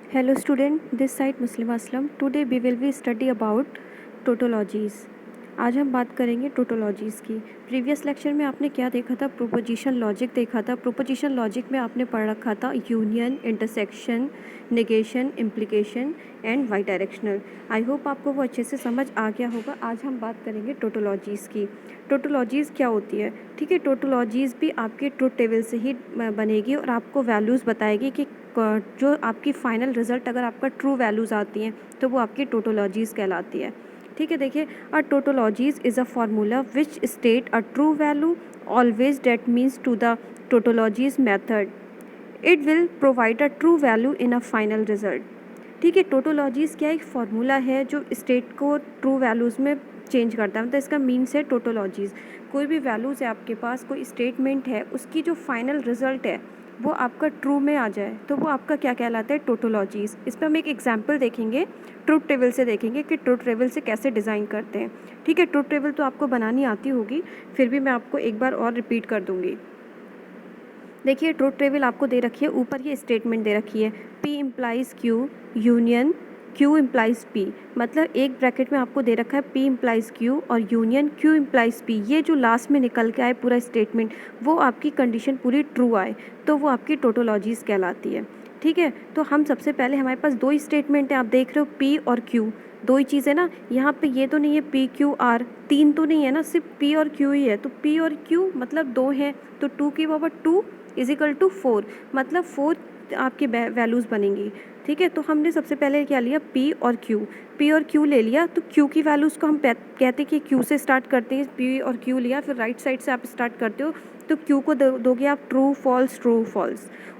Hello student, this side Muslima Aslam. Today we will be study about tautologies. आज हम बात करेंगे टोटोलॉजीज़ की। प्रीवियस लेक्चर में आपने क्या देखा था? प्रोपोजिशन लॉजिक देखा था। प्रोपोजिशन लॉजिक में आपने पढ़ रखा था union, intersection, negation, implication and bidirectional. I hope आपको वो अच्छे से समझ आ गया होगा। आज हम बात करेंगे टोटोलॉजीज़ की। टोटोलॉजीज़ क्या होती है? ठीक है, टोटोलॉजीज़ भी आपके ट्रुथ टेबल से ही बनेगी और आपको वैल्यूज़ बताएगी कि जो आपकी फ़ाइनल रिज़ल्ट अगर आपका ट्रू वैल्यूज़ आती हैं तो वो आपकी टोटोलॉजीज़ कहलाती है। ठीक है, देखिए, a tautologies is a formula which state a true value always that means to the tautologies method it will provide a true value in a final result. ठीक है, टोटोलॉजीज़ क्या एक फार्मूला है जो स्टेट को ट्रू वैल्यूज़ में change करता है। मतलब इसका मीन्स है टोटोलॉजीज़, कोई भी वैल्यूज़ है आपके पास, कोई स्टेटमेंट है, उसकी जो फाइनल रिजल्ट है वो आपका ट्रू में आ जाए तो वो आपका क्या कहलाता है? टोटोलॉजीज़। इस पर हम एक एग्जांपल देखेंगे, ट्रुथ टेबल से देखेंगे कि ट्रुथ टेबल से कैसे डिज़ाइन करते हैं। ठीक है, ट्रुथ टेबल तो आपको बनानी आती होगी, फिर भी मैं आपको एक बार और रिपीट कर दूँगी। देखिए, ट्रुथ टेबल आपको दे रखी है, ऊपर ये स्टेटमेंट दे रखी है, P implies Q union Q implies P। मतलब एक ब्रैकेट में आपको दे रखा है P इम्प्लाइज Q और यूनियन Q इम्प्लाइज P। ये जो लास्ट में निकल के आए पूरा स्टेटमेंट, वो आपकी कंडीशन पूरी ट्रू आए तो वो आपकी टोटोलॉजीज़ कहलाती है। ठीक है, तो हम सबसे पहले, हमारे पास दो ही स्टेटमेंट है, आप देख रहे हो P और Q, दो ही चीज़ें ना। यहाँ पे ये तो नहीं है P Q R, तीन तो नहीं है ना, सिर्फ P और Q ही है। तो P और Q मतलब दो हैं, तो 2 की पावर 2 इजिकल टू 4, मतलब 4 आपकी वैल्यूज़ बनेंगी। ठीक है, तो हमने सबसे पहले क्या लिया? P और Q ले लिया, तो Q की वैल्यूज़ को हम कहते हैं कि Q से स्टार्ट करते हैं। P और Q लिया, फिर राइट साइड से आप स्टार्ट करते हो, तो Q को दोगे आप ट्रू फॉल्स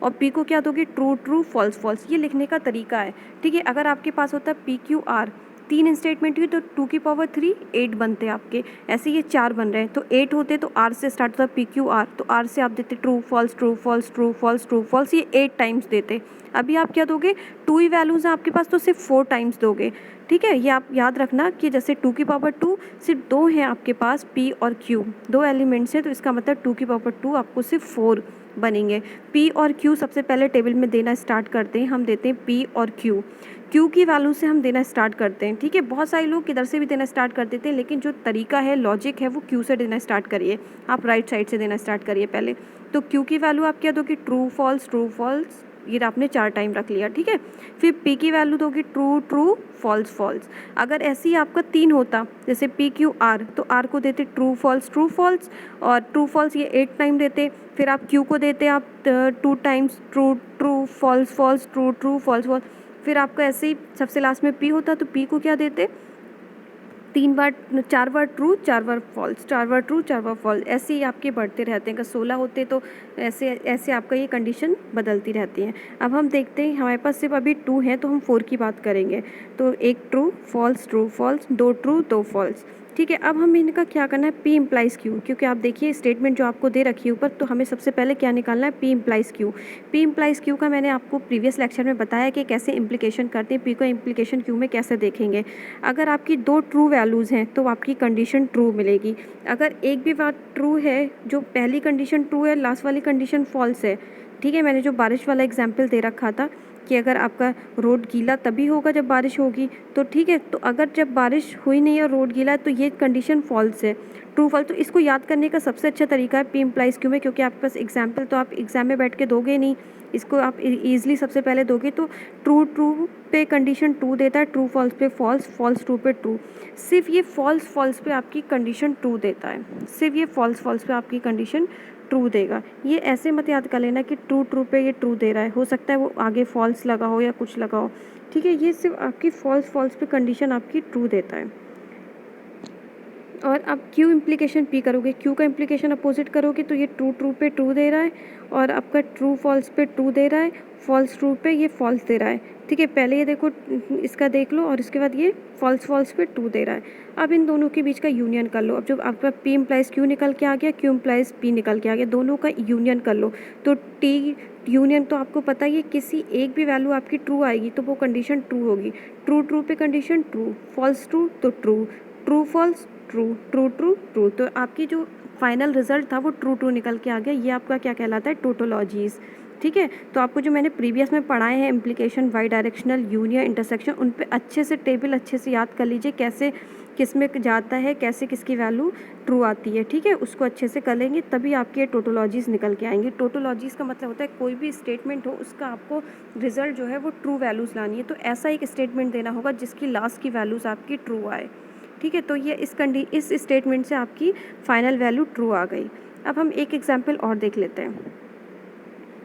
और P को क्या दोगे? True true false false. ये लिखने का तरीका है। ठीक है, अगर आपके पास होता है PQR, तीन स्टेटमेंट हुई तो 2 की पावर 3 8 बनते आपके। ऐसे ये 4 बन रहे हैं, तो 8 होते तो R से स्टार्ट होता PQR, तो R से आप देते true false true false true false true false, ये 8 टाइम्स देते। अभी आप क्या दोगे? 2 ही वैल्यूज़ हैं आपके पास, तो सिर्फ 4 टाइम्स दोगे। ठीक है, ये आप याद रखना कि जैसे 2 की पावर 2 सिर्फ 2 हैं आपके पास, P और Q, दो एलिमेंट्स हैं, तो इसका मतलब 2 की पावर 2 आपको सिर्फ 4 बनेंगे। P और Q सबसे पहले टेबल में देना स्टार्ट करते हैं, हम देते हैं P और Q की वैल्यू से हम देना स्टार्ट करते हैं। ठीक है, बहुत सारे लोग किधर से भी देना स्टार्ट कर देते हैं, लेकिन जो तरीका है, लॉजिक है, वो Q से देना स्टार्ट करिए। आप राइट साइड से देना स्टार्ट करिए पहले। तो Q की वैल्यू आप क्या दोगे? ट्रू फॉल्स, ये आपने 4 टाइम रख लिया। ठीक है, फिर P की वैल्यू दोगे ट्रू ट्रू फॉल्स। अगर ऐसे ही आपका 3 होता, जैसे PQR, तो R को देते ट्रू फॉल्स और ट्रू फॉल्स ये 8 टाइम देते। फिर आप Q को देते आप 2 times true true false true true false. फिर आपका ऐसे ही सबसे लास्ट में P होता, तो P को क्या देते? 3 बार, 4 बार ट्रू 4 बार फॉल्स, 4 बार ट्रू 4 बार फॉल्स, ऐसे ही आपके बढ़ते रहते हैं। अगर 16 होते तो ऐसे ऐसे आपका ये कंडीशन बदलती रहती है। अब हम देखते हैं, हमारे पास सिर्फ अभी 2 हैं, तो हम 4 की बात करेंगे। तो एक ट्रू फॉल्स, दो ट्रू दो फॉल्स। ठीक है, अब हमें इनका क्या करना है? P इम्प्लाइज Q, क्योंकि आप देखिए स्टेटमेंट जो आपको दे रखी है ऊपर, तो हमें सबसे पहले क्या निकालना है? P इम्प्लाइज Q का मैंने आपको प्रीवियस लेक्चर में बताया कि कैसे इम्प्लीकेशन करते हैं। P को इम्प्लीकेशन Q में कैसे देखेंगे। अगर आपकी दो ट्रू वैल्यूज़ हैं तो आपकी कंडीशन ट्रू मिलेगी। अगर एक भी बात ट्रू है, जो पहली कंडीशन ट्रू है, लास्ट वाली कंडीशन फॉल्स है। ठीक है, मैंने जो बारिश वाला एग्जाम्पल दे रखा था कि अगर आपका रोड गीला तभी होगा जब बारिश होगी, तो ठीक है, तो अगर जब बारिश हुई नहीं है, रोड गीला है, तो ये कंडीशन फॉल्स है, ट्रू फॉल्स। तो इसको याद करने का सबसे अच्छा तरीका है P इम्प्लाइज Q में, क्योंकि आपके पास एग्जाम्पल तो आप एग्जाम में बैठ के दोगे नहीं, इसको आप ईजिली सबसे पहले दोगे। तो ट्रू ट्रू पे कंडीशन ट्रू देता है, ट्रू फॉल्स पे फॉल्स ट्रू पे ट्रू। सिर्फ ये फॉल्स पे आपकी कंडीशन ट्रू देता है, सिर्फ ये फॉल्स पे आपकी कंडीशन ट्रू देगा। ये ऐसे मत याद कर लेना कि ट्रू ट्रू पे ये ट्रू दे रहा है, हो सकता है वो आगे फॉल्स लगा हो या कुछ लगा हो। ठीक है, ये सिर्फ आपकी फॉल्स पे कंडीशन आपकी ट्रू देता है। और अब Q इम्प्लीकेशन P करोगे, Q का इम्प्लीकेशन अपोजिट करोगे, तो ये ट्रू ट्रू पे ट्रू दे रहा है और आपका ट्रू फॉल्स पे ट्रू दे रहा है, फॉल्स ट्रू पे ये फॉल्स दे रहा है। ठीक है, पहले ये देखो, इसका देख लो, और इसके बाद ये फॉल्स पे ट्रू दे रहा है। अब इन दोनों के बीच का यूनियन कर लो। अब जब आपका P इम्प्लाइज Q निकल के आ गया, Q इम्प्लाइज P निकल के आ गया, दोनों का यूनियन कर लो। तो T यूनियन तो आपको पता ही है, किसी एक भी वैल्यू आपकी ट्रू आएगी तो वो कंडीशन ट्रू होगी। ट्रू पे कंडीशन ट्रू, फॉल्स ट्रू तो true, true false true true true true. तो आपकी जो फाइनल रिजल्ट था वो ट्रू ट्रू निकल के आ गया। ये आपका क्या कहलाता है? टोटोलॉजीज़। ठीक है। तो आपको जो मैंने प्रीवियस में पढ़ाए हैं implication, by directional, union, intersection, उन पे अच्छे से टेबल अच्छे से याद कर लीजिए, कैसे किस में जाता है, कैसे किसकी वैल्यू ट्रू आती है। ठीक है, उसको अच्छे से कर लेंगे तभी आपके ये टोटोलॉजीज़ निकल के आएंगी। टोटोलॉजीज़ का मतलब होता है कोई भी स्टेटमेंट हो उसका आपको रिजल्ट जो है वो ट्रू वैल्यूज़ लानी है। तो ऐसा एक स्टेटमेंट देना होगा जिसकी लास्ट की वैल्यूज़ आपकी ट्रू आए। ठीक है, तो ये इस स्टेटमेंट से आपकी फाइनल वैल्यू ट्रू आ गई। अब हम एक एग्जाम्पल और देख लेते हैं।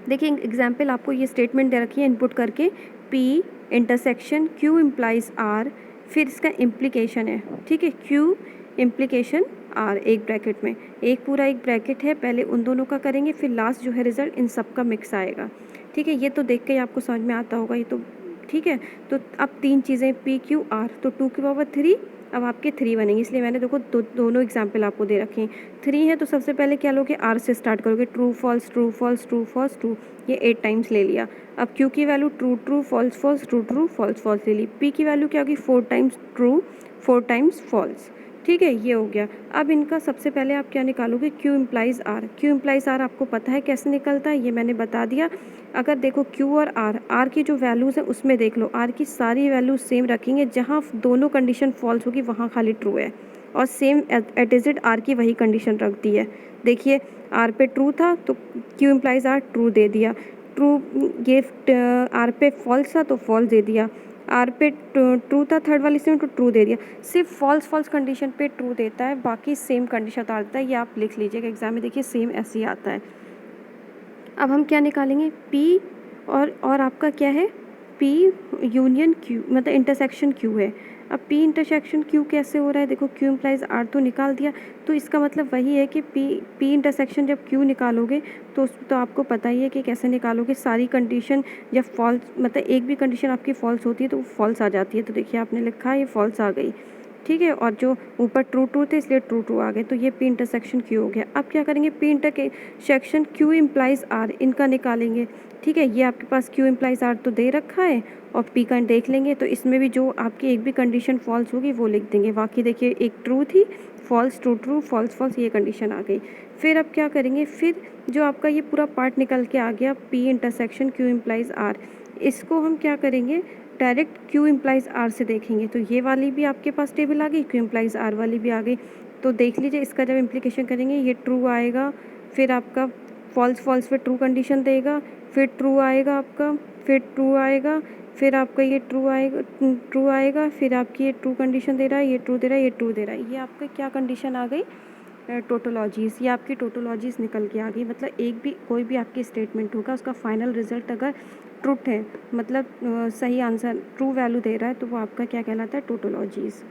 देखिए एग्जाम्पल आपको ये स्टेटमेंट दे रखी है इनपुट करके, P intersection Q implies R, फिर इसका इम्प्लीकेशन है। ठीक है, Q इम्प्लीकेशन R एक ब्रैकेट में, एक पूरा एक ब्रैकेट है, पहले उन दोनों का करेंगे फिर लास्ट जो है रिजल्ट इन सब का मिक्स आएगा। ठीक है, ये तो देख के ही आपको समझ में आता होगा ये तो। ठीक है, तो अब तीन चीज़ें P Q R, तो 2 की पावर 3, अब आपके 3 बनेंगे, इसलिए मैंने देखो दोनों एग्जाम्पल आपको दे रखे हैं। 3 है तो सबसे पहले क्या लोगे, R से स्टार्ट करोगे, true false true false true false true, ये 8 टाइम्स ले लिया। अब Q की value true true false false true true false false ले ली। P की वैल्यू क्या होगी, 4 टाइम्स ट्रू 4 टाइम्स फॉल्स। ठीक है, ये हो गया। अब इनका सबसे पहले आप क्या निकालोगे, Q implies R। Q implies R आपको पता है कैसे निकलता है, ये मैंने बता दिया। अगर देखो Q और R की जो वैल्यूज़ है उसमें देख लो, R की सारी वैल्यूज सेम रखेंगे, जहाँ दोनों कंडीशन फॉल्स होगी वहाँ खाली ट्रू है, और same at is it R की वही कंडीशन रख दी है। देखिए R पे ट्रू था तो Q implies R true they दिया, ट्रू ये R पे फॉल्स था तो फॉल्स दे दिया, R पे ट्रू था थर्ड वाली से तो ट्रू दे दिया। सिर्फ फॉल्स फॉल्स कंडीशन पे ट्रू देता है, बाकी सेम कंडीशन आता है। ये आप लिख लीजिएगा एग्जाम में, देखिए सेम ऐसे ही आता है। अब हम क्या निकालेंगे, P और आपका क्या है, P यूनियन Q, मतलब इंटरसेक्शन Q है। अब P इंटरसेक्शन Q कैसे हो रहा है, देखो Q इम्प्लाइज R तो निकाल दिया, तो इसका मतलब वही है कि P इंटरसेक्शन जब Q निकालोगे तो आपको पता ही है कि कैसे निकालोगे। सारी कंडीशन जब फॉल्स, मतलब एक भी कंडीशन आपकी फॉल्स होती है तो वो फॉल्स आ जाती है। तो देखिए आपने लिखा है ये फॉल्स आ गई। ठीक है, और जो ऊपर ट्रू ट्रू थे इसलिए ट्रू ट्रू आ गए, तो ये P इंटरसेक्शन Q हो गया। अब क्या करेंगे, P intersection Q implies R, इनका निकालेंगे। ठीक है, ये आपके पास Q इम्प्लाइज R तो दे रखा है, और P का देख लेंगे, तो इसमें भी जो आपकी एक भी कंडीशन फॉल्स होगी वो लिख देंगे। बाकी देखिए एक ट्रू थी, false true true false false, ये कंडीशन आ गई। फिर अब क्या करेंगे, फिर जो आपका ये पूरा पार्ट निकल के आ गया P intersection Q implies R, इसको हम क्या करेंगे, डायरेक्ट Q इम्प्लाइज R से देखेंगे। तो ये वाली भी आपके पास टेबल आ गई, Q इम्प्लाइज R वाली भी आ गई। तो देख लीजिए इसका जब इम्प्लीकेशन करेंगे ये ट्रू आएगा, फिर आपका फॉल्स फॉल्स पे ट्रू कंडीशन देगा, फिर ट्रू आएगा आपका, फिर ट्रू आएगा, फिर आपका ये ट्रू आएगा, फिर आपकी ये ट्रू कंडीशन दे रहा है, ये ट्रू दे रहा है, ये ट्रू दे रहा है। ये आपका क्या कंडीशन आ गई, टोटोलॉजीज़, ये आपकी टोटोलॉजीज़ निकल के आ गई। मतलब एक भी कोई भी आपकी स्टेटमेंट होगा उसका फाइनल रिजल्ट अगर ट्रुथ है, मतलब सही आंसर ट्रू वैल्यू दे रहा है, तो वो आपका क्या कहलाता है, टोटोलॉजीज़।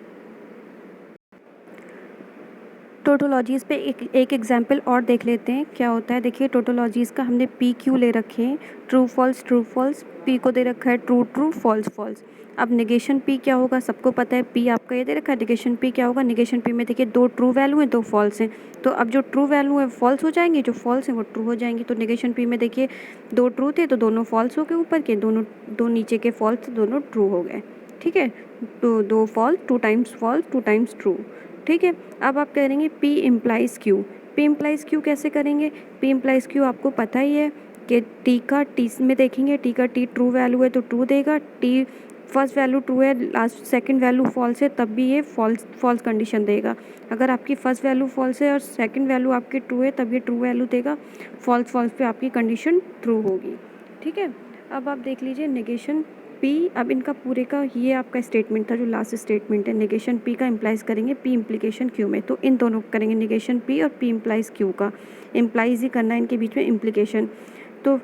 टोटोलॉजीज़ पे एक एग्जांपल और देख लेते हैं क्या होता है। देखिए टोटोलॉजीज़ का हमने P Q ले रखे हैं, ट्रू फॉल्स, P को दे रखा है ट्रू ट्रू फॉल्स फॉल्स। अब निगेशन P क्या होगा, सबको पता है, P आपका ये दे रखा है, निगेशन P क्या होगा, निगेशन P में देखिए दो ट्रू वैल्यू हैं दो फॉल्स हैं, तो अब जो ट्रू वैल्यू है फॉल्स हो जाएंगे, जो फॉल्स हैं वो ट्रू हो जाएंगे। तो निगेशन P में देखिए दो ट्रू थे तो दोनों फॉल्स हो गए, ऊपर के दो नीचे के फॉल्स दोनों ट्रू हो गए। ठीक है, तो दो फॉल्स, टू टाइम्स ट्रू। ठीक है, अब आप करेंगे P implies Q। P implies Q कैसे करेंगे, P इम्प्लाइज Q आपको पता ही है कि T में देखेंगे, T का ट्रू वैल्यू है तो ट्रू देगा, T फर्स्ट वैल्यू ट्रू है, लास्ट सेकंड वैल्यू फॉल्स है, तब भी ये फॉल्स कंडीशन देगा। अगर आपकी फर्स्ट वैल्यू फॉल्स है और सेकंड वैल्यू आपकी ट्रू है तब ये ट्रू वैल्यू देगा, फॉल्स पे आपकी कंडीशन ट्रू होगी। ठीक है, अब आप देख लीजिए निगेशन P, अब इनका पूरे का ये आपका स्टेटमेंट था जो लास्ट स्टेटमेंट है, निगेशन P का इम्प्लाइज करेंगे P इम्प्लीकेशन Q में, तो इन दोनों को करेंगे निगेशन P और P इम्प्लाइज Q का, इम्प्लाइज ही करना है इनके बीच में इम्प्लीकेशन। तो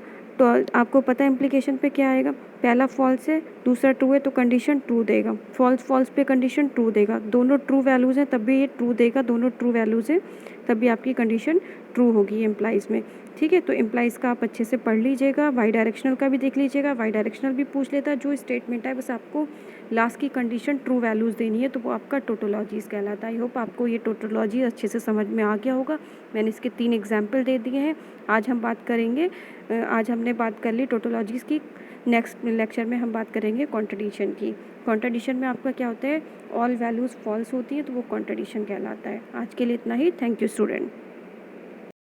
आपको पता है इम्प्लीकेशन पे क्या आएगा, पहला फॉल्स है दूसरा ट्रू है तो कंडीशन ट्रू देगा, फॉल्स पे कंडीशन ट्रू देगा, दोनों ट्रू वैल्यूज़ हैं तब भी ये ट्रू देगा, दोनों ट्रू वैल्यूज़ हैं तब भी आपकी कंडीशन ट्रू होगी इम्प्लाइज में। ठीक है, तो इम्प्लाइज का आप अच्छे से पढ़ लीजिएगा, वाई डायरेक्शनल का भी देख लीजिएगा, वाई डायरेक्शनल भी पूछ लेता है, जो स्टेटमेंट है बस आपको लास्ट की कंडीशन ट्रू वैल्यूज़ देनी है, तो वो आपका टोटोलॉजीज़ कहलाता है। आई होप आपको ये टोटोलॉजी अच्छे से समझ में आ गया होगा। मैंने इसके 3 एग्जाम्पल दे दिए हैं। आज हमने बात कर ली टोटोलॉजीज़ की, नेक्स्ट लेक्चर में हम बात करेंगे कॉन्ट्रडिक्शन की। कॉन्ट्रडिक्शन में आपका क्या होता है, ऑल वैल्यूज़ फॉल्स होती है तो वो कॉन्ट्रडिक्शन कहलाता है। आज के लिए इतना ही, थैंक यू स्टूडेंट।